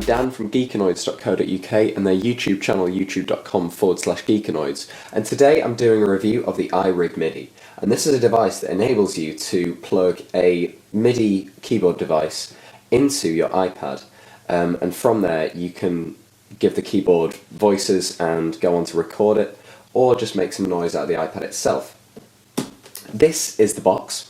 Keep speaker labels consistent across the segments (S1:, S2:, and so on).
S1: Dan from Geekanoids.co.uk and their YouTube channel youtube.com/Geekanoids, and today I'm doing a review of the Irig Midi. And this is a device that enables you to plug a MIDI keyboard device into your iPad, and from there you can give the keyboard voices and go on to record it, or just make some noise out of the iPad itself. This is the box.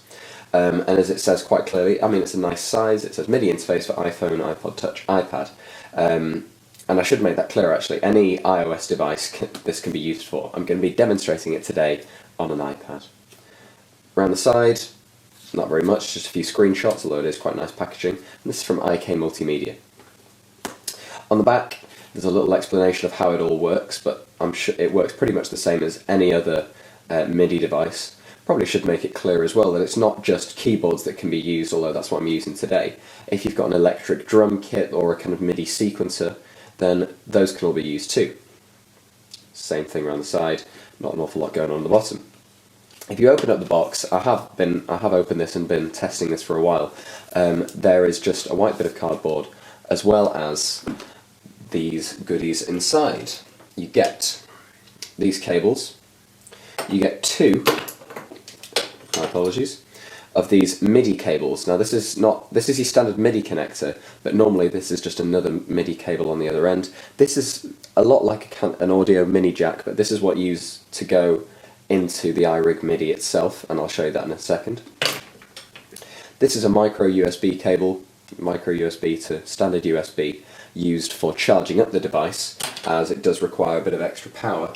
S1: And as it says quite clearly, I mean, it's a nice size. It says MIDI interface for iPhone, iPod Touch, iPad. And I should make that clear actually, any iOS device this can be used for. I'm going to be demonstrating it today on an iPad. Around the side, not very much, just a few screenshots, although it is quite nice packaging. And this is from IK Multimedia. On the back, there's a little explanation of how it all works, but I'm sure it works pretty much the same as any other MIDI device. Probably should make it clear as well that it's not just keyboards that can be used, although that's what I'm using today. If you've got an electric drum kit or a kind of MIDI sequencer, then those can all be used too. Same thing around the side, not an awful lot going on the bottom. If you open up the box, I have opened this and been testing this for a while. There is just a white bit of cardboard, as well as these goodies inside. You get these cables, you get two, my apologies, of these Midi cables. Now this is your standard Midi connector, but normally this is just another Midi cable on the other end. This is a lot like an audio mini jack, but this is what you use to go into the Irig Midi itself, and I'll show you that in a second. This is a micro USB cable, micro USB to standard USB, used for charging up the device, as it does require a bit of extra power.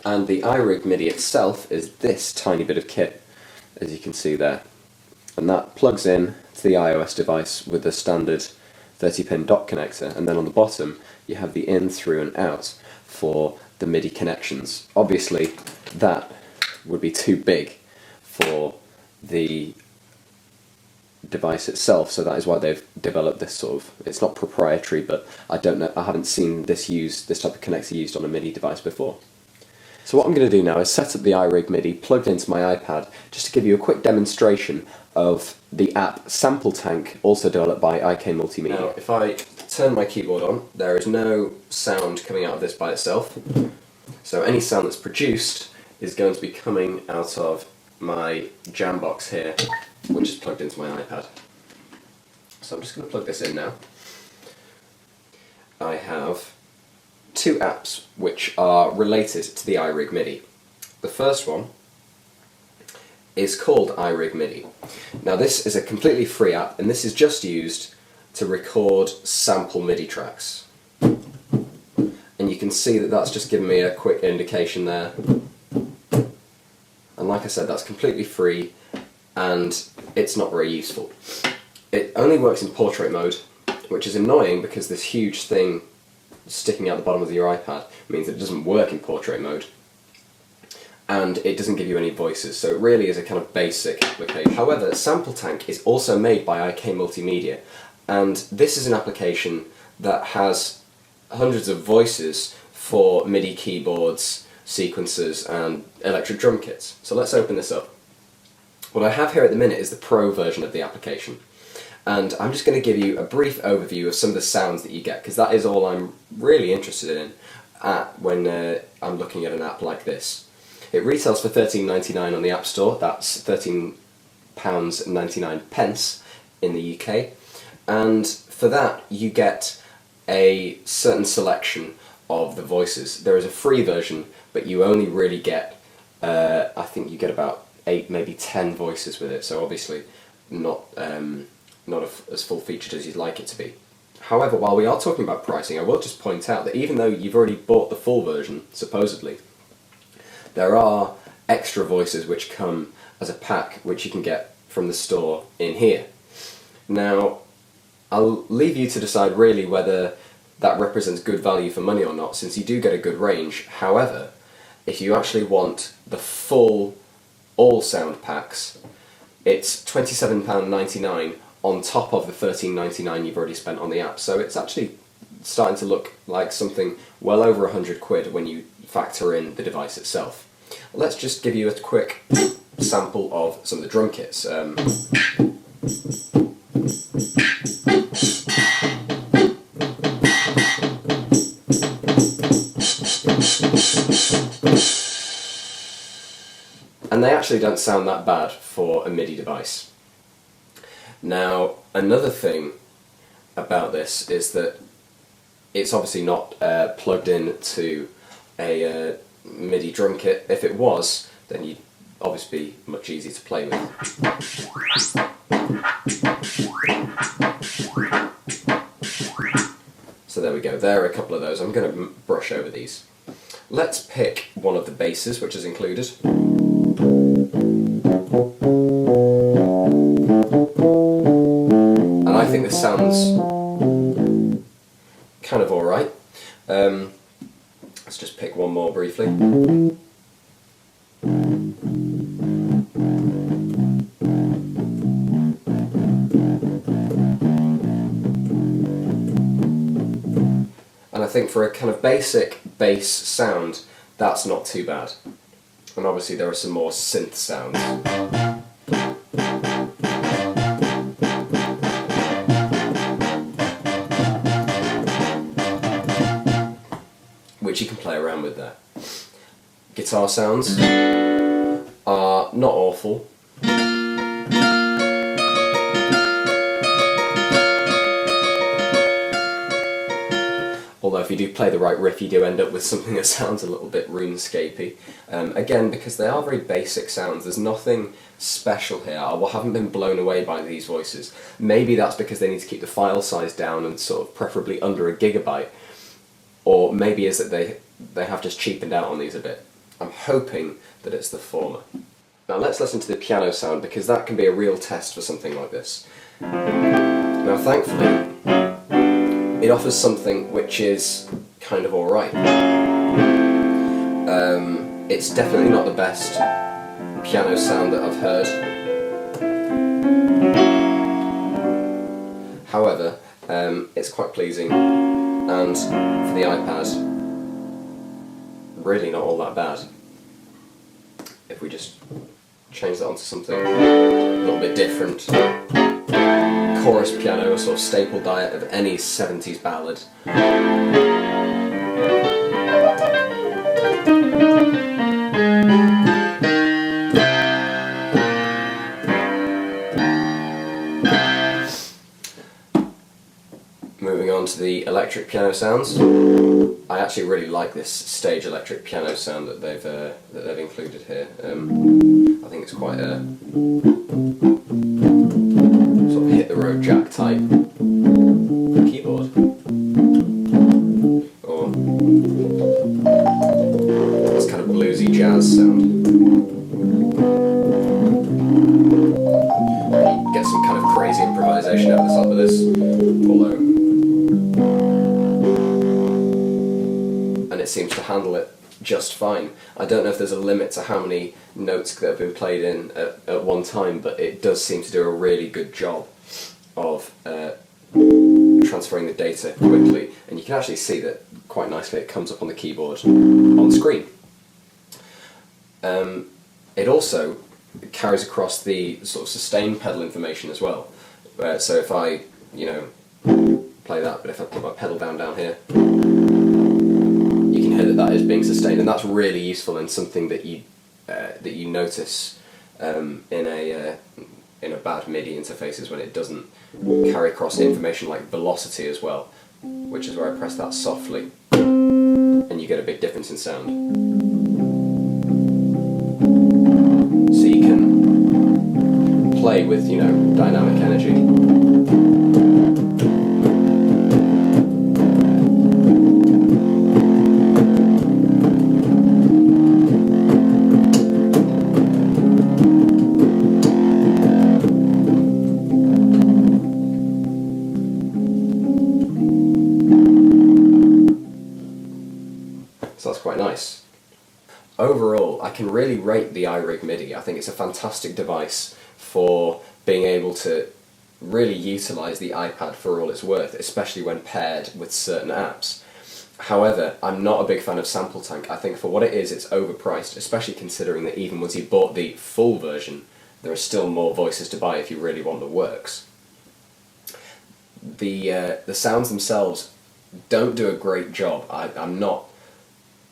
S1: And the Irig Midi itself is this tiny bit of kit, as you can see there, and that plugs in to the iOS device with the standard 30-pin dock connector, and then on the bottom you have the in, through and out for the MIDI connections. Obviously that would be too big for the device itself, so that is why they've developed this sort of, it's not proprietary, but I haven't seen this type of connector used on a MIDI device before. So what I'm going to do now is set up the Irig Midi plugged into my iPad, just to give you a quick demonstration of the app SampleTank, also developed by IK Multimedia. Now, if I turn my keyboard on, there is no sound coming out of this by itself. So any sound that's produced is going to be coming out of my jam box here, which is plugged into my iPad. So I'm just going to plug this in now. I have two apps which are related to the Irig Midi. The first one is called Irig Midi. Now this is a completely free app, and this is just used to record sample MIDI tracks. And you can see that that's just given me a quick indication there. And like I said, that's completely free and it's not very useful. It only works in portrait mode, which is annoying because this huge thing sticking out the bottom of your iPad means it doesn't work in portrait mode, and it doesn't give you any voices, so it really is a kind of basic application. However, SampleTank is also made by IK Multimedia, and this is an application that has hundreds of voices for MIDI keyboards, sequencers and electric drum kits. So let's open this up. What I have here at the minute is the Pro version of the application. And I'm just going to give you a brief overview of some of the sounds that you get, because that is all I'm really interested in when I'm looking at an app like this. It retails for £13.99 on the App Store, that's £13.99 in the UK, and for that you get a certain selection of the voices. There is a free version, but you only really get, I think you get about 8, maybe 10 voices with it, so obviously not as full-featured as you'd like it to be. However, while we are talking about pricing, I will just point out that even though you've already bought the full version, supposedly, there are extra voices which come as a pack which you can get from the store in here. Now, I'll leave you to decide really whether that represents good value for money or not, since you do get a good range. However, if you actually want the full all sound packs, it's £27.99 on top of the £13.99 you've already spent on the app, so it's actually starting to look like something well over £100 when you factor in the device itself. Let's just give you a quick sample of some of the drum kits. and they actually don't sound that bad for a MIDI device. Now, another thing about this is that it's obviously not plugged in to a MIDI drum kit. If it was, then you'd obviously be much easier to play with. So there we go, there are a couple of those. I'm going to brush over these. Let's pick one of the basses which is included. And I think this sounds kind of alright. Let's just pick one more briefly. And I think for a kind of basic bass sound, that's not too bad. And obviously there are some more synth sounds. Which you can play around with there. Guitar sounds are not awful. Although if you do play the right riff, you do end up with something that sounds a little bit RuneScapey. Again, because they are very basic sounds, there's nothing special here. I haven't been blown away by these voices. Maybe that's because they need to keep the file size down and sort of preferably under a gigabyte. Or maybe is that they have just cheapened out on these a bit. I'm hoping that it's the former. Now let's listen to the piano sound, because that can be a real test for something like this. Now thankfully, it offers something which is kind of alright. It's definitely not the best piano sound that I've heard. However, it's quite pleasing, and for the iPad, really not all that bad. If we just change that onto something a little bit different. Chorus piano, a sort of staple diet of any 70s ballad. Moving on to the electric piano sounds. I actually really like this stage electric piano sound that they've included here. I think it's quite a sort of hit the road jack type keyboard. Or this kind of bluesy jazz sound. You get some kind of crazy improvisation over the top of this, although it seems to handle it just fine. I don't know if there's a limit to how many notes that have been played in at one time, but it does seem to do a really good job of transferring the data quickly, and you can actually see that quite nicely it comes up on the keyboard on screen. It also carries across the sort of sustain pedal information as well. So if I, play that, but if I put my pedal down here, that is being sustained, and that's really useful in something that you notice in a bad MIDI interfaces, when it doesn't carry across information like velocity as well, which is where I press that softly, and you get a big difference in sound. So you can play with dynamic energy. So that's quite nice. Overall, I can really rate the Irig Midi. I think it's a fantastic device for being able to really utilise the iPad for all it's worth, especially when paired with certain apps. However, I'm not a big fan of SampleTank. I think for what it is, it's overpriced, especially considering that even once you bought the full version, there are still more voices to buy if you really want the works. The sounds themselves don't do a great job. I'm not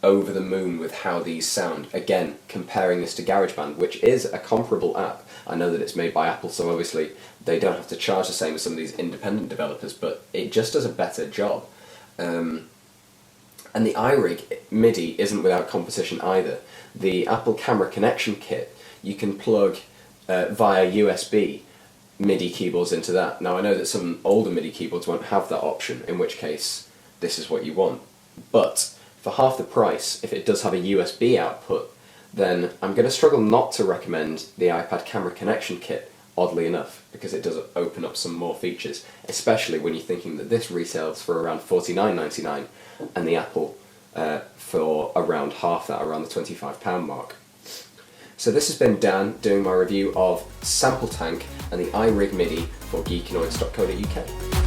S1: over the moon with how these sound. Again, comparing this to GarageBand, which is a comparable app. I know that it's made by Apple, so obviously they don't have to charge the same as some of these independent developers, but it just does a better job. And the Irig Midi isn't without competition either. The Apple Camera Connection Kit, you can plug via USB Midi keyboards into that. Now I know that some older Midi keyboards won't have that option, in which case this is what you want. But for half the price, if it does have a USB output, then I'm going to struggle not to recommend the iPad Camera Connection Kit, oddly enough, because it does open up some more features, especially when you're thinking that this retails for around $49.99 and the Apple for around half that, around the £25 mark. So this has been Dan doing my review of SampleTank and the Irig Midi for Geekanoids.co.uk.